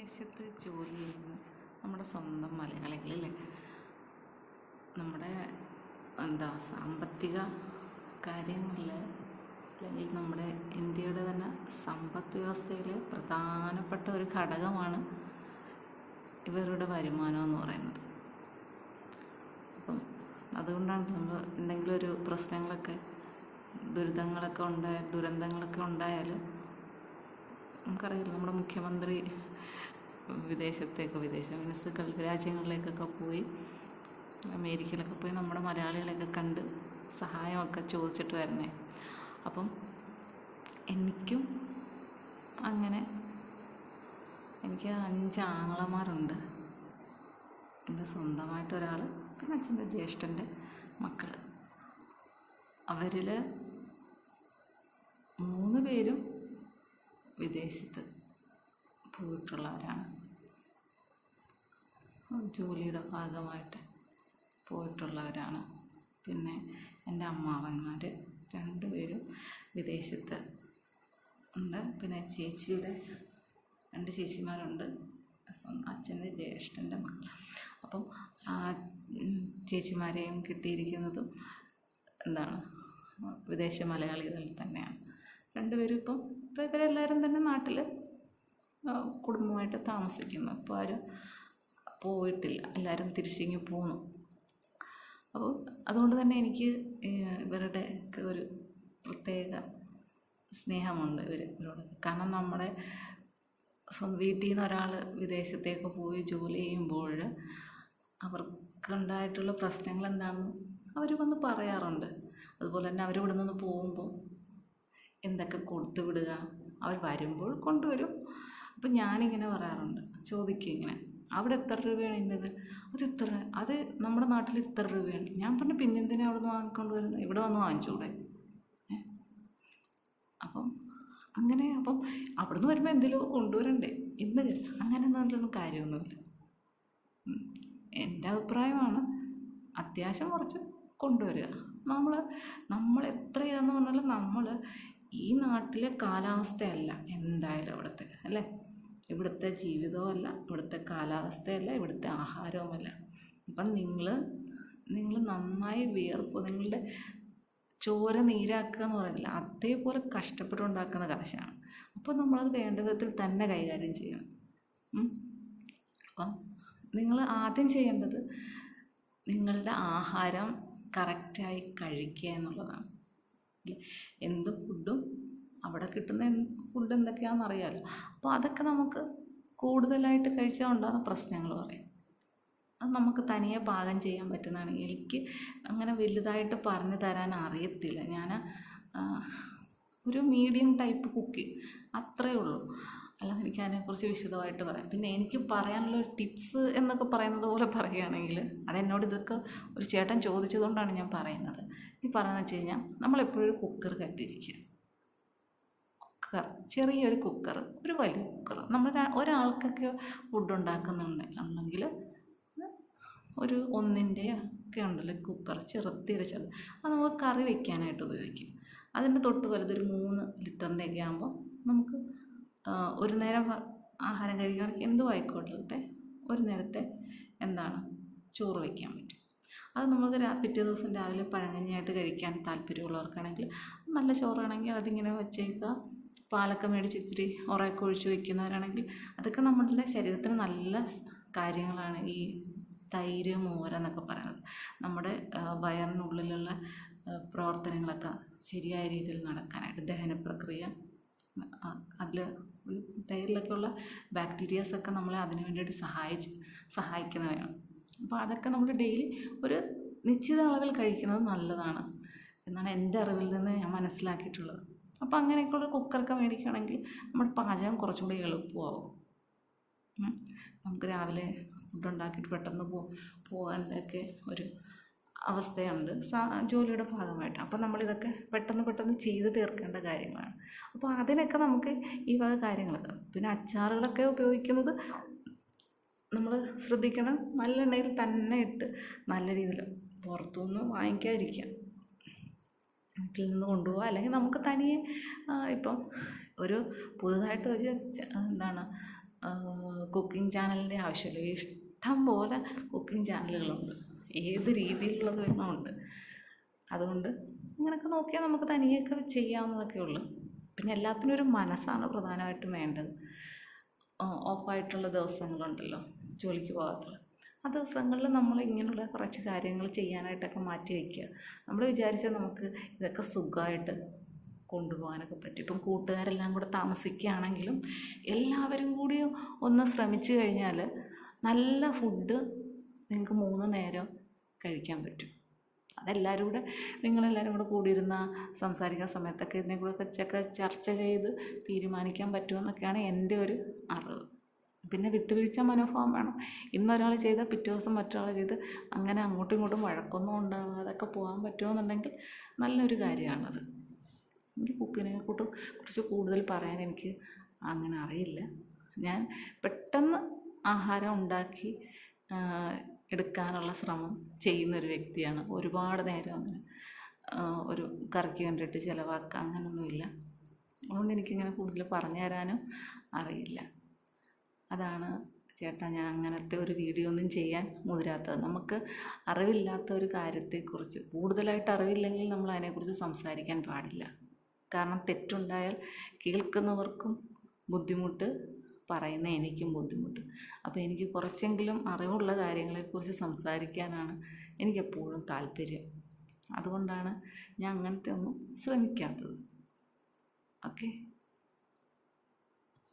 വിദേശത്ത് ജോലി ചെയ്യുന്ന നമ്മുടെ സ്വന്തം മലയാളികളല്ലേ, നമ്മുടെ സാമ്പത്തിക കാര്യങ്ങളിൽ അല്ലെങ്കിൽ നമ്മുടെ ഇന്ത്യയുടെ തന്നെ സമ്പദ് വ്യവസ്ഥയിൽ പ്രധാനപ്പെട്ട ഒരു ഘടകമാണ് ഇവരുടെ വരുമാനം എന്ന് പറയുന്നത്. അപ്പം അതുകൊണ്ടാണ് നമ്മൾ എന്തെങ്കിലും ഒരു പ്രശ്നങ്ങളൊക്കെ ദുരന്തങ്ങളൊക്കെ ഉണ്ടായാൽ നമുക്കറിയില്ല, നമ്മുടെ മുഖ്യമന്ത്രി മീൻസ് ഗൾഫ് രാജ്യങ്ങളിലേക്കൊക്കെ പോയി, അമേരിക്കയിലൊക്കെ പോയി നമ്മുടെ മലയാളികളെയൊക്കെ കണ്ട് സഹായമൊക്കെ ചോദിച്ചിട്ട് വരുന്നേ. അപ്പം എനിക്ക് 5 ആങ്ങളമാരുണ്ട്. എൻ്റെ സ്വന്തമായിട്ടൊരാൾ, പിന്നെ അച്ഛൻ്റെ ജ്യേഷ്ഠൻ്റെ മക്കൾ. അവരിൽ 3 പേരും വിദേശത്ത് പോയിട്ടുള്ളവരാണ്. ജോലിയുടെ ഭാഗമായിട്ട് പോയിട്ടുള്ളവരാണ്. പിന്നെ എൻ്റെ അമ്മാവന്മാർ 2 പേരും വിദേശത്ത് ഉണ്ട്. പിന്നെ ചേച്ചിയുടെ 2 ചേച്ചിമാരുണ്ട്, അച്ഛൻ്റെ ജ്യേഷ്ഠൻ്റെ മക്കൾ. അപ്പം ആ ചേച്ചിമാരെയും കിട്ടിയിരിക്കുന്നതും വിദേശ മലയാളികളിൽ തന്നെയാണ്. 2 പേരും ഇപ്പം ഇവരെല്ലാവരും തന്നെ നാട്ടിൽ കുടുംബമായിട്ട് താമസിക്കുന്നു. ഇപ്പോൾ ആരും പോയിട്ടില്ല, എല്ലാവരും തിരിച്ചിങ്ങ് പോന്നു. അപ്പോൾ അതുകൊണ്ട് തന്നെ എനിക്ക് ഇവരുടെ ഒക്കെ ഒരു പ്രത്യേക സ്നേഹമുണ്ട് ഇവരോട്. കാരണം നമ്മുടെ വീട്ടിൽ നിന്ന് ഒരാൾ വിദേശത്തേക്ക് പോയി ജോലി ചെയ്യുമ്പോൾ അവർക്കുണ്ടായിട്ടുള്ള പ്രശ്നങ്ങൾ എന്താണെന്ന് അവർ വന്ന് പറയാറുണ്ട്. അതുപോലെ തന്നെ അവർ ഇവിടെ നിന്ന് പോകുമ്പോൾ എന്തൊക്കെ കൊടുത്തു വിടുക, അവർ വരുമ്പോൾ കൊണ്ടുവരും. അപ്പം ഞാനിങ്ങനെ പറയാറുണ്ട്, ചോദിക്കും ഇങ്ങനെ, അവിടെ എത്ര രൂപയാണ് ഇന്നത്, അത് നമ്മുടെ നാട്ടിൽ ഇത്ര രൂപയാണ്. ഞാൻ പറഞ്ഞു, പിന്നെന്തിനാ അവിടെ നിന്ന് വാങ്ങിക്കൊണ്ട് വരുന്നത്, ഇവിടെ വന്ന് വാങ്ങിച്ചൂടെ. അപ്പം അവിടെ നിന്ന് വരുമ്പോൾ എന്തെങ്കിലും കൊണ്ടുവരണ്ടേ, അങ്ങനെ നല്ലൊന്നും കാര്യമൊന്നുമില്ല. എൻ്റെ അഭിപ്രായമാണ്, അത്യാവശ്യം കുറച്ച് കൊണ്ടുവരിക. നമ്മൾ എത്ര ഇതെന്ന് പറഞ്ഞാലും നമ്മൾ ഈ നാട്ടിലെ കാലാവസ്ഥയല്ല എന്തായാലും അവിടുത്തെ, അല്ലേ, ഇവിടുത്തെ ജീവിതവുമല്ല, ഇവിടുത്തെ കാലാവസ്ഥയല്ല, ഇവിടുത്തെ ആഹാരവുമല്ല. അപ്പം നിങ്ങൾ നന്നായി വിയർപ്പ്, നിങ്ങളുടെ ചോര നീരാക്കുക എന്ന് പറയുന്നില്ല, അതേപോലെ കഷ്ടപ്പെട്ടുണ്ടാക്കുന്ന കാശാണ്. അപ്പോൾ നമ്മളത് വേണ്ട വിധത്തിൽ തന്നെ കൈകാര്യം ചെയ്യണം. അപ്പം നിങ്ങൾ ആദ്യം ചെയ്യേണ്ടത് നിങ്ങളുടെ ആഹാരം കറക്റ്റായി കഴിക്കുക എന്നുള്ളതാണ്. എന്ത് ഫുഡും അവിടെ കിട്ടുന്ന ഫുഡ് എന്തൊക്കെയാണെന്ന് അറിയാമല്ലോ. അപ്പോൾ അതൊക്കെ നമുക്ക് കൂടുതലായിട്ട് കഴിച്ചാൽ ഉണ്ടാകുന്ന പ്രശ്നങ്ങൾ പറയും. അത് നമുക്ക് തനിയെ പാകം ചെയ്യാൻ പറ്റുന്നതാണ്. എനിക്ക് അങ്ങനെ വലുതായിട്ട് പറഞ്ഞു തരാൻ അറിയത്തില്ല. ഞാൻ ഒരു മീഡിയം ടൈപ്പ് കുക്കിംഗ് അത്രയേ ഉള്ളൂ. അല്ലാതെ എനിക്ക് അതിനെക്കുറിച്ച് വിശദമായിട്ട് പറയാം. പിന്നെ എനിക്ക് പറയാനുള്ള ഒരു ടിപ്സ് എന്നൊക്കെ പറയുന്നത് പോലെ പറയുകയാണെങ്കിൽ, അതെന്നോട് ഇതൊക്കെ ഒരു ചേട്ടൻ ചോദിച്ചതുകൊണ്ടാണ് ഞാൻ പറയുന്നത്. ഈ പറയുന്നത് വെച്ച് കഴിഞ്ഞാൽ, നമ്മളെപ്പോഴും കുക്കർ കണ്ടിരിക്കുക. ചെറിയൊരു കുക്കർ, ഒരു വലിയ കുക്കർ. നമ്മൾ ഒരാൾക്കൊക്കെ ഫുഡ് ഉണ്ടാക്കുന്നുണ്ടെങ്കിൽ ഒരു 1-ൻ്റെ ഒക്കെ ഉണ്ടല്ലോ കുക്കർ, ചെറുത്. അത് നമുക്ക് കറി വയ്ക്കാനായിട്ട് ഉപയോഗിക്കും. അതിൻ്റെ തൊട്ട് വലുതൊരു 3 ലിറ്ററിൻ്റെ ഒക്കെ ആകുമ്പോൾ നമുക്ക് ഒരു നേരം ആഹാരം കഴിക്കുകയാണെങ്കിൽ എന്തും ആയിക്കോട്ടെ, ഒരു നേരത്തെ ചോറ് വയ്ക്കാൻ പറ്റും. അത് നമുക്ക് പിറ്റേ ദിവസം രാവിലെ പഴങ്കഞ്ഞിയായിട്ട് കഴിക്കാൻ താല്പര്യമുള്ളവർക്കാണെങ്കിൽ, നല്ല ചോറാണെങ്കിൽ അതിങ്ങനെ വെച്ചേക്കുക. പാലൊക്കെ മേടിച്ച് ഇത്തിരി ഉറയൊക്കെ ഒഴിച്ച് വയ്ക്കുന്നവരാണെങ്കിൽ അതൊക്കെ നമ്മുടെ ശരീരത്തിന് നല്ല കാര്യങ്ങളാണ്. ഈ തൈര്, മോരെന്നൊക്കെ പറയുന്നത് നമ്മുടെ വയറിനുള്ളിലുള്ള പ്രവർത്തനങ്ങളൊക്കെ ശരിയായ രീതിയിൽ നടക്കാനായിട്ട്, ദഹന പ്രക്രിയ, അതിൽ തൈരിലൊക്കെയുള്ള ബാക്ടീരിയാസൊക്കെ നമ്മളെ അതിനു വേണ്ടിയിട്ട് സഹായിക്കുന്നവയാണ്. അപ്പോൾ അതൊക്കെ നമ്മൾ ഡെയിലി ഒരു നിശ്ചിത അളവിൽ കഴിക്കുന്നത് നല്ലതാണ് എന്നാണ് എൻ്റെ അറിവിൽ നിന്ന് ഞാൻ മനസ്സിലാക്കിയിട്ടുള്ളത്. അപ്പോൾ അങ്ങനെയൊക്കെയുള്ള കുക്കറൊക്കെ മേടിക്കുകയാണെങ്കിൽ നമ്മുടെ പാചകം കുറച്ചും കൂടി എളുപ്പമാകും. നമുക്ക് രാവിലെ ഫുഡ് ഉണ്ടാക്കിയിട്ട് പെട്ടെന്ന് പോകേണ്ടതൊക്കെ ഒരു അവസ്ഥയുണ്ട് ജോലിയുടെ ഭാഗമായിട്ട്. അപ്പോൾ നമ്മളിതൊക്കെ പെട്ടെന്ന് ചെയ്ത് തീർക്കേണ്ട കാര്യങ്ങളാണ്. അപ്പോൾ അതിനൊക്കെ നമുക്ക് ഈ വക കാര്യങ്ങളൊക്കെ, പിന്നെ അച്ചാറുകളൊക്കെ ഉപയോഗിക്കുന്നത് നമ്മൾ ശ്രദ്ധിക്കണം. നല്ല എണ്ണയിൽ തന്നെ ഇട്ട് നല്ല രീതിയിൽ, പുറത്തുനിന്ന് വാങ്ങിക്കാതിരിക്കുക, വീട്ടിൽ നിന്ന് കൊണ്ടുപോകുക. അല്ലെങ്കിൽ നമുക്ക് തനിയെ ഇപ്പം ഒരു പുതുതായിട്ട് കുക്കിംഗ് ചാനലിൻ്റെ ആവശ്യമില്ല. ഇഷ്ടം പോലെ കുക്കിംഗ് ചാനലുകളുണ്ട്, ഏത് രീതിയിലുള്ളത് വേണമുണ്ട്. അതുകൊണ്ട് ഇങ്ങനെയൊക്കെ നോക്കിയാൽ നമുക്ക് തനിയൊക്കെ ചെയ്യാവുന്നതൊക്കെ ഉള്ളൂ. പിന്നെ എല്ലാത്തിനും ഒരു മനസ്സാണ് പ്രധാനമായിട്ടും വേണ്ടത്. ഓഫായിട്ടുള്ള ദിവസങ്ങളുണ്ടല്ലോ, ജോലിക്ക് പോകാത്തുള്ള ആ ദിവസങ്ങളിൽ നമ്മൾ ഇങ്ങനെയുള്ള കുറച്ച് കാര്യങ്ങൾ ചെയ്യാനായിട്ടൊക്കെ മാറ്റി വയ്ക്കുക. നമ്മൾ വിചാരിച്ചാൽ നമുക്ക് ഇതൊക്കെ സുഖമായിട്ട് കൊണ്ടുപോകാനൊക്കെ പറ്റും. ഇപ്പം കൂട്ടുകാരെല്ലാം കൂടെ താമസിക്കുകയാണെങ്കിലും എല്ലാവരും കൂടി ഒന്ന് ശ്രമിച്ചു കഴിഞ്ഞാൽ നല്ല ഫുഡ് നിങ്ങൾക്ക് 3 നേരം കഴിക്കാൻ പറ്റും. അതെല്ലാവരും കൂടെ നിങ്ങളെല്ലാവരും കൂടെ കൂടിയിരുന്ന സംസാരിക്കുന്ന സമയത്തൊക്കെ ഇതിനെക്കുറിച്ചൊക്കെ ചർച്ച ചെയ്ത് തീരുമാനിക്കാൻ പറ്റുമെന്നൊക്കെയാണ് എൻ്റെ ഒരു അറിവ്. പിന്നെ വിട്ടുവീഴ്ച മനോഭാവം വേണം. ഇന്നൊരാൾ ചെയ്താൽ പിറ്റേ ദിവസം മറ്റൊരാൾ ചെയ്ത് അങ്ങനെ അങ്ങോട്ടും ഇങ്ങോട്ടും വഴക്കൊന്നും ഉണ്ടാകാതൊക്കെ പോകാൻ പറ്റുമെന്നുണ്ടെങ്കിൽ നല്ലൊരു കാര്യമാണത്. എനിക്ക് കുക്കിനെ കുറിച്ച് കൂടുതൽ പറയാൻ എനിക്ക് അങ്ങനെ അറിയില്ല. ഞാൻ പെട്ടെന്ന് ആഹാരം ഉണ്ടാക്കി എടുക്കാനുള്ള ശ്രമം ചെയ്യുന്നൊരു വ്യക്തിയാണ്. ഒരുപാട് നേരം അങ്ങനെ ഒരു കറിക്ക് വേണ്ടിയിട്ട് ചിലവാക്കുക അങ്ങനെയൊന്നുമില്ല. അതുകൊണ്ട് എനിക്കിങ്ങനെ കൂടുതൽ പറഞ്ഞു തരാനും അറിയില്ല. അതാണ് ചേട്ടാ ഞാൻ അങ്ങനത്തെ ഒരു വീഡിയോ ഒന്നും ചെയ്യാൻ മുതിരാത്തത്. നമുക്ക് അറിവില്ലാത്ത ഒരു കാര്യത്തെക്കുറിച്ച് കൂടുതലായിട്ട് അറിവില്ലെങ്കിൽ നമ്മൾ അതിനെക്കുറിച്ച് സംസാരിക്കാൻ പാടില്ല. കാരണം തെറ്റുണ്ടായാൽ കേൾക്കുന്നവർക്കും ബുദ്ധിമുട്ട്, പറയുന്ന എനിക്കും ബുദ്ധിമുട്ട്. അപ്പോൾ എനിക്ക് കുറച്ചെങ്കിലും അറിവുള്ള കാര്യങ്ങളെക്കുറിച്ച് സംസാരിക്കാനാണ് എനിക്കെപ്പോഴും താല്പര്യം. അതുകൊണ്ടാണ് ഞാൻ അങ്ങനത്തെ ഒന്നും ശ്രമിക്കാത്തത്. ഓക്കെ.